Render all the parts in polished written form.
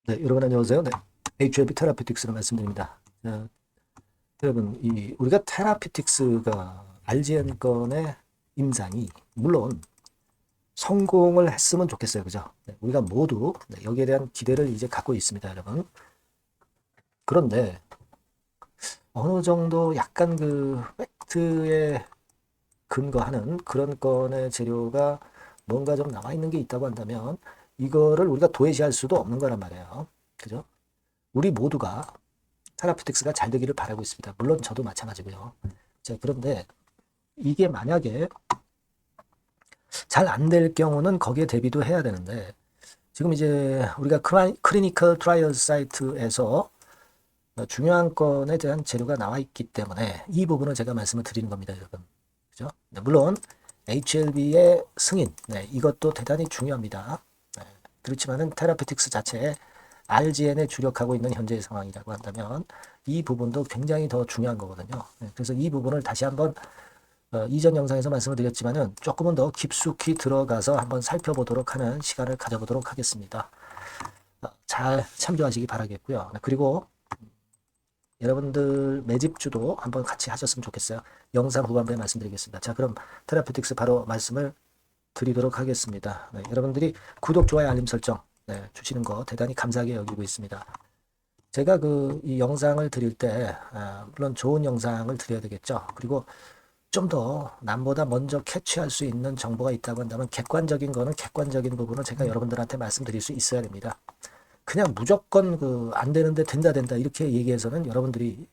네, 여러분 안녕하세요. 네, HLB 테라피틱스로 말씀드립니다. 여러분, 우리가 테라피틱스가 RGN 건의 임상이 물론 성공을 했으면 좋겠어요, 그죠? 네, 우리가 모두 여기에 대한 기대를 이제 갖고 있습니다, 여러분. 그런데 어느 정도 약간 그 팩트에 근거하는 그런 건의 재료가 뭔가 좀 나와 있는 게 있다고 한다면 이거를 우리가 도외시할 수도 없는 거란 말이에요, 그죠? 우리 모두가 테라피틱스가 잘 되기를 바라고 있습니다. 물론 저도 마찬가지고요. 자, 그런데 이게 만약에 잘 안 될 경우는 거기에 대비도 해야 되는데 지금 이제 우리가 클리니컬 트라이얼 사이트에서 중요한 건에 대한 재료가 나와 있기 때문에 이 부분을 제가 말씀을 드리는 겁니다, 여러분. 그죠? 네, 물론 HLB의 승인, 네, 이것도 대단히 중요합니다. 네, 그렇지만은 테라피틱스 자체에 RGN에 주력하고 있는 현재의 상황이라고 한다면 이 부분도 굉장히 더 중요한 거거든요. 네, 그래서 이 부분을 다시 한번 이전 영상에서 말씀을 드렸지만은 조금은 더 깊숙이 들어가서 한번 살펴보도록 하는 시간을 가져보도록 하겠습니다. 잘 참조하시기 바라겠고요. 네, 그리고 여러분들 매집주도 한번 같이 하셨으면 좋겠어요. 영상 후반부에 말씀드리겠습니다. 자, 그럼 테라피틱스 바로 말씀을 드리도록 하겠습니다. 네, 여러분들이 구독, 좋아요, 알림 설정 주시는 거 대단히 감사하게 여기고 있습니다. 제가 이 영상을 드릴 때 물론 좋은 영상을 드려야 되겠죠. 그리고 좀 더 남보다 먼저 캐치할 수 있는 정보가 있다고 한다면 객관적인 거는 객관적인 부분을 제가 여러분들한테 말씀드릴 수 있어야 됩니다. 그냥 무조건 안 되는데 된다 이렇게 얘기해서는 여러분들이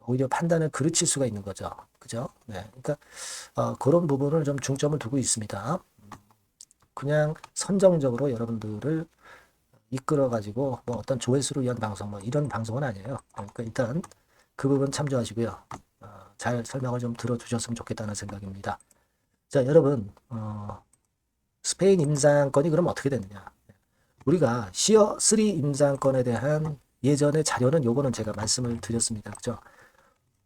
오히려 판단을 그르칠 수가 있는 거죠. 그죠? 네. 그러니까 그런 부분을 좀 중점을 두고 있습니다. 그냥 선정적으로 여러분들을 이끌어 가지고 뭐 어떤 조회수를 위한 방송 뭐 이런 방송은 아니에요. 그러니까 일단 그 부분 참조하시고요. 잘 설명을 좀 들어주셨으면 좋겠다는 생각입니다. 자, 여러분, 스페인 임상건이 그럼 어떻게 됐느냐? 우리가 시어 3 임상건에 대한 예전의 자료는 요거는 제가 말씀을 드렸습니다. 그죠?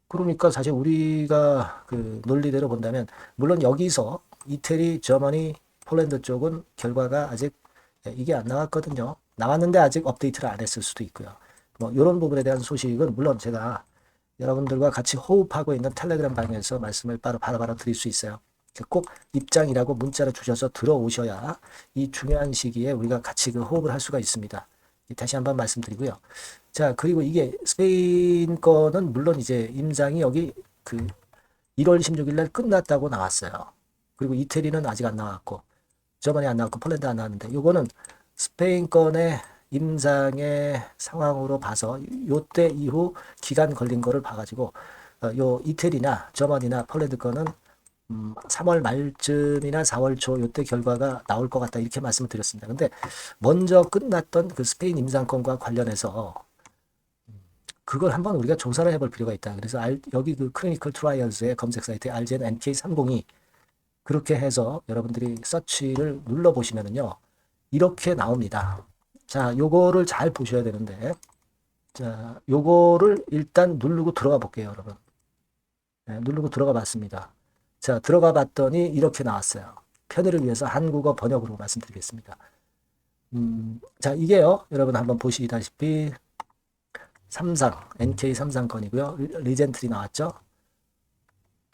그러니까 사실 우리가 그 논리대로 본다면 물론 여기서 이태리, 저머니, 폴란드 쪽은 결과가 아직 이게 안 나왔거든요. 나왔는데 아직 업데이트를 안 했을 수도 있고요. 뭐 이런 부분에 대한 소식은 물론 제가 여러분들과 같이 호흡하고 있는 텔레그램 방에서 말씀을 바로 드릴 수 있어요. 꼭 입장이라고 문자를 주셔서 들어오셔야 이 중요한 시기에 우리가 같이 그 호흡을 할 수가 있습니다. 다시 한번 말씀드리고요. 자, 그리고 이게 스페인 거는 물론 이제 임상이 여기 그 1월 16일 날 끝났다고 나왔어요. 그리고 이태리는 아직 안 나왔고, 저번에 안 나왔고, 폴란드 안 나왔는데, 요거는 스페인 건의 임상의 상황으로 봐서 요때 이후 기간 걸린 거를 봐가지고 요 이태리나 저먼이나 폴란드 거는 3월 말쯤이나 4월 초 요때 결과가 나올 것 같다 이렇게 말씀을 드렸습니다. 근데 먼저 끝났던 그 스페인 임상권과 관련해서 그걸 한번 우리가 조사를 해볼 필요가 있다. 그래서 여기 그 클리니컬 트라이얼즈의 검색 사이트 RGN NK30이 그렇게 해서 여러분들이 서치를 눌러보시면은요. 이렇게 나옵니다. 자, 요거를 잘 보셔야 되는데, 자, 요거를 일단 누르고 들어가 볼게요, 여러분. 네, 누르고 들어가 봤습니다. 자, 들어가 봤더니 이렇게 나왔어요. 편의를 위해서 한국어 번역으로 말씀드리겠습니다. 자, 이게요, 여러분 한번 보시다시피, NK 삼상 건이고요. 리젠트리 나왔죠?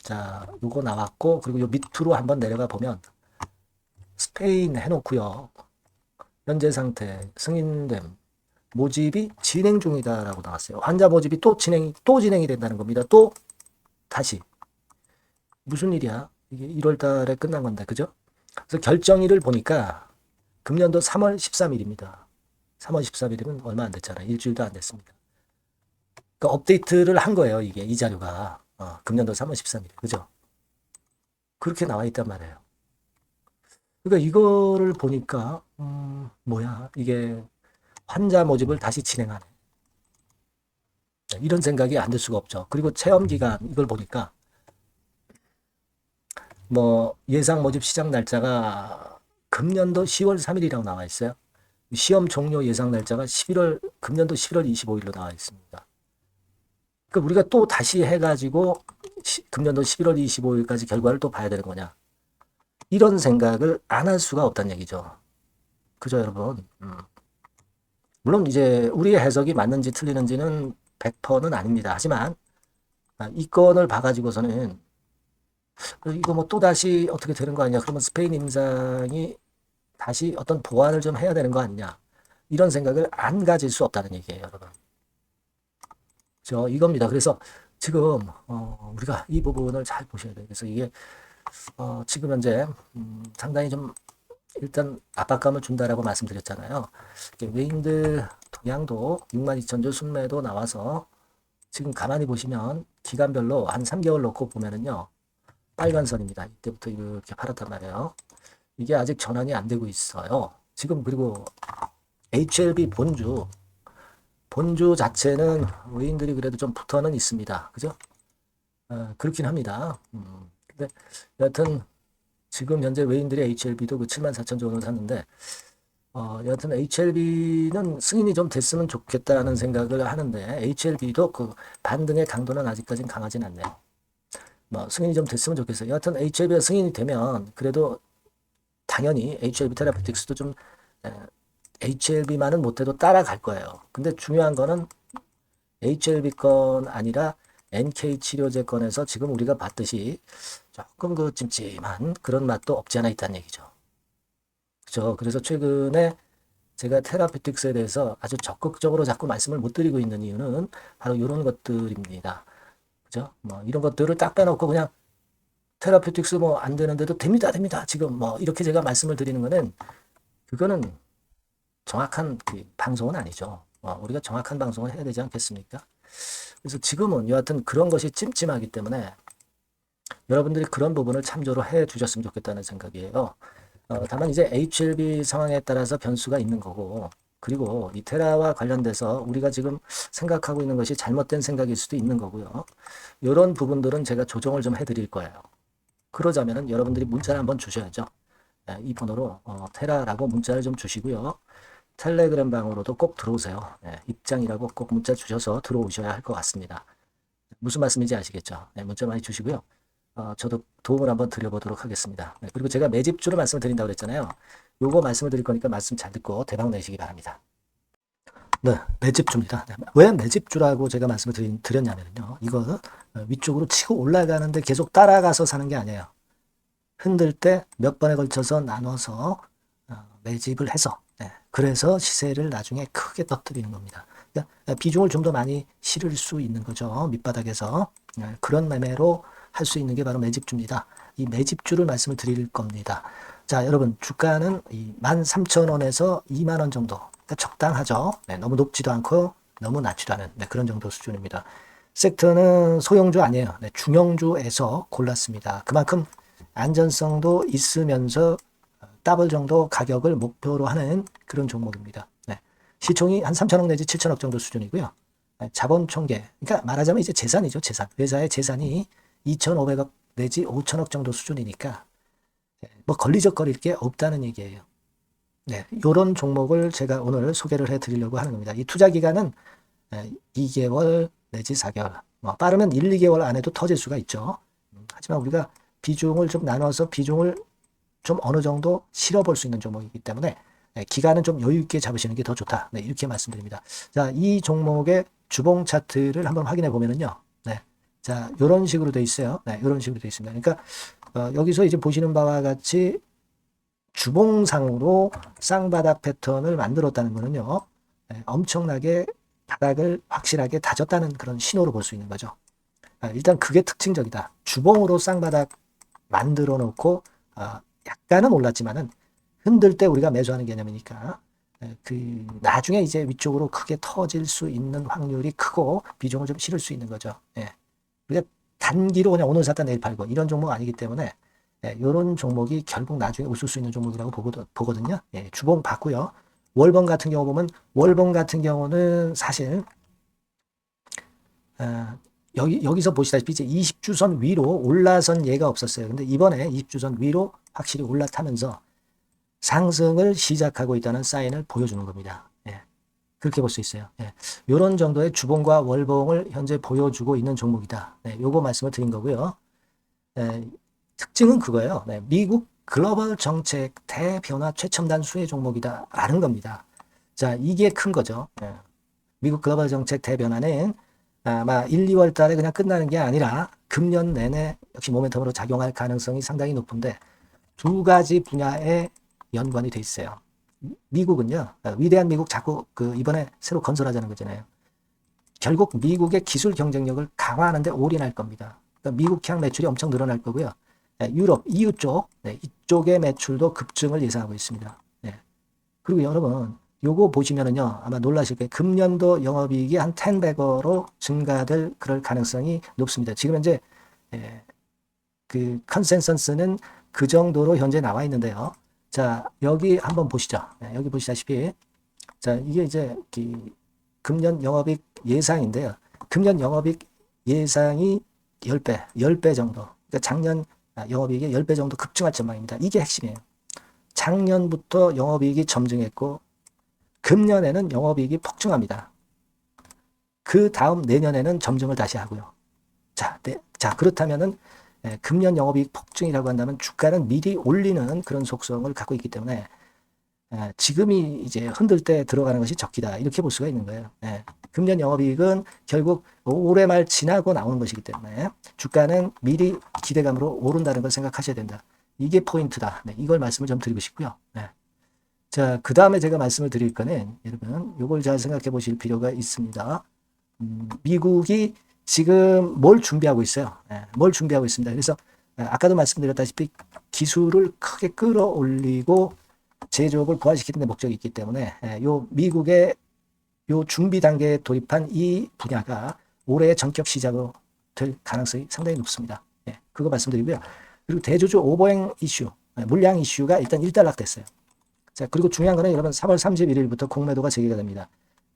자, 요거 나왔고, 그리고 요 밑으로 한번 내려가 보면, 스페인 해놓고요. 현재 상태, 승인됨, 모집이 진행 중이다라고 나왔어요. 환자 모집이 또 진행이 된다는 겁니다. 또 다시 무슨 일이야? 이게 1월 달에 끝난 건데, 그죠? 그래서 결정일을 보니까 금년도 3월 13일입니다. 3월 13일이면 얼마 안 됐잖아요. 일주일도 안 됐습니다. 그러니까 업데이트를 한 거예요. 이게 이 자료가 금년도 3월 13일, 그죠? 그렇게 나와 있단 말이에요. 그러니까 이거를 보니까 뭐야? 이게 환자 모집을 다시 진행하네. 이런 생각이 안 들 수가 없죠. 그리고 체험 기간 이걸 보니까 뭐 예상 모집 시작 날짜가 금년도 10월 3일이라고 나와 있어요. 시험 종료 예상 날짜가 금년도 11월 25일로 나와 있습니다. 그러니까 우리가 또 다시 해가지고 금년도 11월 25일까지 결과를 또 봐야 되는 거냐. 이런 생각을 안 할 수가 없다는 얘기죠. 그죠, 여러분? 물론 이제 우리의 해석이 맞는지 틀리는지는 100%는 아닙니다. 하지만 이 건을 봐가지고서는 이거 뭐 또다시 어떻게 되는 거 아니냐. 그러면 스페인 임상이 다시 어떤 보완을 좀 해야 되는 거 아니냐. 이런 생각을 안 가질 수 없다는 얘기예요, 여러분. 이겁니다. 그래서 지금 우리가 이 부분을 잘 보셔야 돼요. 그래서 이게 지금 현재 상당히 좀 일단 압박감을 준다라고 말씀드렸잖아요. 외인들 동향도 62,000주 순매도 나와서 지금 가만히 보시면 기간별로 한 3개월 놓고 보면은요. 빨간 선입니다. 이때부터 이렇게 팔았단 말이에요. 이게 아직 전환이 안 되고 있어요. 지금 그리고 HLB 본주 자체는 외인들이 그래도 좀 붙어는 있습니다. 그죠? 그렇긴 합니다. 근데 여하튼 지금 현재 외인들이 HLB도 그 74,000주 원을 샀는데 여하튼 HLB는 승인이 좀 됐으면 좋겠다라는 생각을 하는데 HLB도 그 반등의 강도는 아직까지는 강하진 않네요. 뭐 승인이 좀 됐으면 좋겠어요. 여하튼 HLB가 승인이 되면 그래도 당연히 HLB 테라피틱스도 좀 HLB만은 못해도 따라갈 거예요. 근데 중요한 거는 HLB 건 아니라 NK 치료제 건에서 지금 우리가 봤듯이 조금 그 찜찜한 그런 맛도 없지 않아 있다는 얘기죠. 그렇죠. 그래서 최근에 제가 테라피틱스에 대해서 아주 적극적으로 자꾸 말씀을 못 드리고 있는 이유는 바로 이런 것들입니다. 그죠? 뭐 이런 것들을 딱 빼놓고 그냥 테라피틱스 뭐 안 되는데도 됩니다. 지금 뭐 이렇게 제가 말씀을 드리는 거는 그거는 정확한 그 방송은 아니죠. 우리가 정확한 방송을 해야 되지 않겠습니까? 그래서 지금은 여하튼 그런 것이 찜찜하기 때문에 여러분들이 그런 부분을 참조로 해 주셨으면 좋겠다는 생각이에요. 다만 이제 HLB 상황에 따라서 변수가 있는 거고, 그리고 이 테라와 관련돼서 우리가 지금 생각하고 있는 것이 잘못된 생각일 수도 있는 거고요. 이런 부분들은 제가 조정을 좀 해드릴 거예요. 그러자면은 여러분들이 문자를 한번 주셔야죠. 이 번호로 테라라고 문자를 좀 주시고요. 텔레그램 방으로도 꼭 들어오세요. 입장이라고 꼭 문자 주셔서 들어오셔야 할 것 같습니다. 무슨 말씀인지 아시겠죠? 문자 많이 주시고요. 저도 도움을 한번 드려보도록 하겠습니다. 그리고 제가 매집주를 말씀을 드린다고 그랬잖아요. 요거 말씀을 드릴 거니까 말씀 잘 듣고 대박 내시기 바랍니다. 네, 매집주입니다. 왜 매집주라고 제가 말씀을 드렸냐면요. 이거는 위쪽으로 치고 올라가는데 계속 따라가서 사는 게 아니에요. 흔들 때 몇 번에 걸쳐서 나눠서 매집을 해서 그래서 시세를 나중에 크게 터뜨리는 겁니다. 그러니까 비중을 좀 더 많이 실을 수 있는 거죠. 밑바닥에서 그런 매매로 할 수 있는 게 바로 매집주입니다. 이 매집주를 말씀을 드릴 겁니다. 자, 여러분 주가는 13,000원에서 2만원 정도. 그러니까 적당하죠. 너무 높지도 않고 너무 낮지도 않은 그런 정도 수준입니다. 섹터는 소형주 아니에요. 중형주에서 골랐습니다. 그만큼 안전성도 있으면서 더블 정도 가격을 목표로 하는 그런 종목입니다. 시총이 한 3천억 내지 7천억 정도 수준이고요. 자본 총계, 그러니까 말하자면 이제 재산이죠. 재산. 회사의 재산이 2,500억 내지 5천억 정도 수준이니까 뭐 걸리적거릴 게 없다는 얘기예요. 이런 종목을 제가 오늘 소개를 해드리려고 하는 겁니다. 이 투자 기간은 2개월 내지 4개월, 뭐 빠르면 1, 2개월 안에도 터질 수가 있죠. 하지만 우리가 비중을 좀 나눠서 비중을 좀 어느 정도 실어볼 수 있는 종목이기 때문에 기간은 좀 여유 있게 잡으시는 게 더 좋다. 이렇게 말씀드립니다. 자, 이 종목의 주봉 차트를 한번 확인해 보면은요. 자, 이런 식으로 돼 있어요. 이런 식으로 돼 있습니다. 그러니까 여기서 이제 보시는 바와 같이 주봉상으로 쌍바닥 패턴을 만들었다는 거는요. 엄청나게 바닥을 확실하게 다졌다는 그런 신호로 볼 수 있는 거죠. 일단 그게 특징적이다. 주봉으로 쌍바닥 만들어 놓고 약간은 올랐지만은 흔들 때 우리가 매수하는 개념이니까 그 나중에 이제 위쪽으로 크게 터질 수 있는 확률이 크고 비중을 좀 실을 수 있는 거죠. 우리가 단기로 그냥 오늘 샀다 내일 팔고 이런 종목 아니기 때문에 이런 종목이 결국 나중에 웃을 수 있는 종목이라고 보거든요. 주봉 봤고요. 월봉 같은 경우 보면 월봉 같은 경우는 사실 여기서 보시다시피 이제 20주선 위로 올라선 예가 없었어요. 근데 이번에 20주선 위로 확실히 올라타면서 상승을 시작하고 있다는 사인을 보여주는 겁니다. 그렇게 볼 수 있어요. 이런 정도의 주봉과 월봉을 현재 보여주고 있는 종목이다. 요거 말씀을 드린 거고요. 특징은 그거예요. 미국 글로벌 정책 대변화 최첨단 수혜 종목이다라는 겁니다. 자, 이게 큰 거죠. 예. 미국 글로벌 정책 대변화는 아마 1, 2월 달에 그냥 끝나는 게 아니라 금년 내내 역시 모멘텀으로 작용할 가능성이 상당히 높은데 두 가지 분야에 연관이 돼 있어요. 미국은요, 위대한 미국 자꾸 이번에 새로 건설하자는 거잖아요. 결국 미국의 기술 경쟁력을 강화하는데 올인할 겁니다. 그러니까 미국향 매출이 엄청 늘어날 거고요. 유럽, EU 쪽, 이쪽의 매출도 급증을 예상하고 있습니다. 그리고 여러분, 요거 보시면은요, 아마 놀라실 거예요. 금년도 영업이익이 한 10배로 증가될 그럴 가능성이 높습니다. 지금 현재 그 컨센서스는 그 정도로 현재 나와 있는데요. 자, 여기 한번 보시죠. 여기 보시다시피, 자, 이게 이제 금년 영업이익 예상인데요. 금년 영업이익 예상이 10배 정도. 그러니까 작년 영업이익이 10배 정도 급증할 전망입니다. 이게 핵심이에요. 작년부터 영업이익이 점증했고, 금년에는 영업이익이 폭증합니다. 그 다음 내년에는 점증을 다시 하고요. 자, 그렇다면은 금년 영업이익 폭증이라고 한다면 주가는 미리 올리는 그런 속성을 갖고 있기 때문에 지금이 이제 흔들 때 들어가는 것이 적기다. 이렇게 볼 수가 있는 거예요. 금년 영업이익은 결국 올해 말 지나고 나오는 것이기 때문에 주가는 미리 기대감으로 오른다는 걸 생각하셔야 된다. 이게 포인트다. 이걸 말씀을 좀 드리고 싶고요. 자, 그 다음에 제가 말씀을 드릴 거는 여러분 이걸 잘 생각해 보실 필요가 있습니다. 미국이 지금 뭘 준비하고 있어요? 뭘 준비하고 있습니다. 그래서 아까도 말씀드렸다시피 기술을 크게 끌어올리고 제조업을 부활시키는 데 목적이 있기 때문에 요 미국의 요 준비 단계에 돌입한 이 분야가 올해의 전격 시작으로 될 가능성이 상당히 높습니다. 그거 말씀드리고요. 그리고 대주주 오버행 이슈, 물량 이슈가 일단 일단락됐어요. 자, 그리고 중요한 거는 여러분 3월 31일부터 공매도가 재개가 됩니다.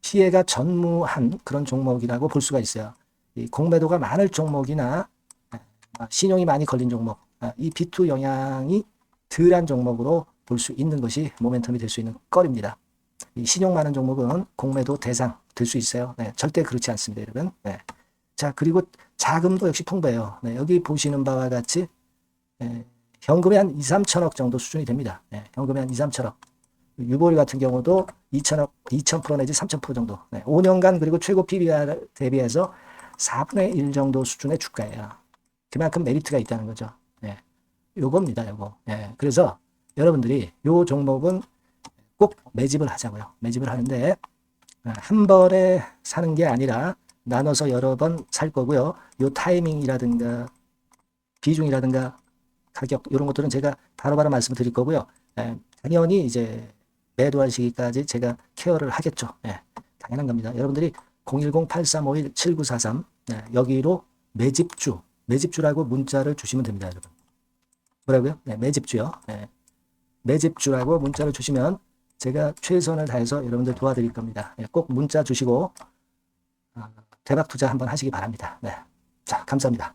피해가 전무한 그런 종목이라고 볼 수가 있어요. 이 공매도가 많을 종목이나 신용이 많이 걸린 종목, 이 B2 영향이 덜한 종목으로 볼 수 있는 것이 모멘텀이 될 수 있는 거리입니다. 이 신용 많은 종목은 공매도 대상 될 수 있어요. 절대 그렇지 않습니다, 여러분. 자, 그리고 자금도 역시 풍부해요. 여기 보시는 바와 같이 현금이 한 2, 3천억 정도 수준이 됩니다. 현금이 한 2, 3천억. 유보리 같은 경우도 2천억, 2,000% 내지 3,000% 정도. 5년간 그리고 최고 PBR 대비해서 4분의 1 정도 수준의 주가예요. 그만큼 메리트가 있다는 거죠. 요겁니다, 요거. 그래서 여러분들이 요 종목은 꼭 매집을 하자고요. 매집을 하는데 한 번에 사는 게 아니라 나눠서 여러 번 살 거고요. 요 타이밍이라든가 비중이라든가 가격 이런 것들은 제가 바로바로 말씀을 드릴 거고요. 당연히 이제 매도할 시기까지 제가 케어를 하겠죠. 당연한 겁니다. 여러분들이 010-8351-7943 여기로 매집주라고 문자를 주시면 됩니다, 여러분. 뭐라고요? 매집주요. 매집주라고 문자를 주시면 제가 최선을 다해서 여러분들 도와드릴 겁니다. 꼭 문자 주시고 대박 투자 한번 하시기 바랍니다. 자, 감사합니다.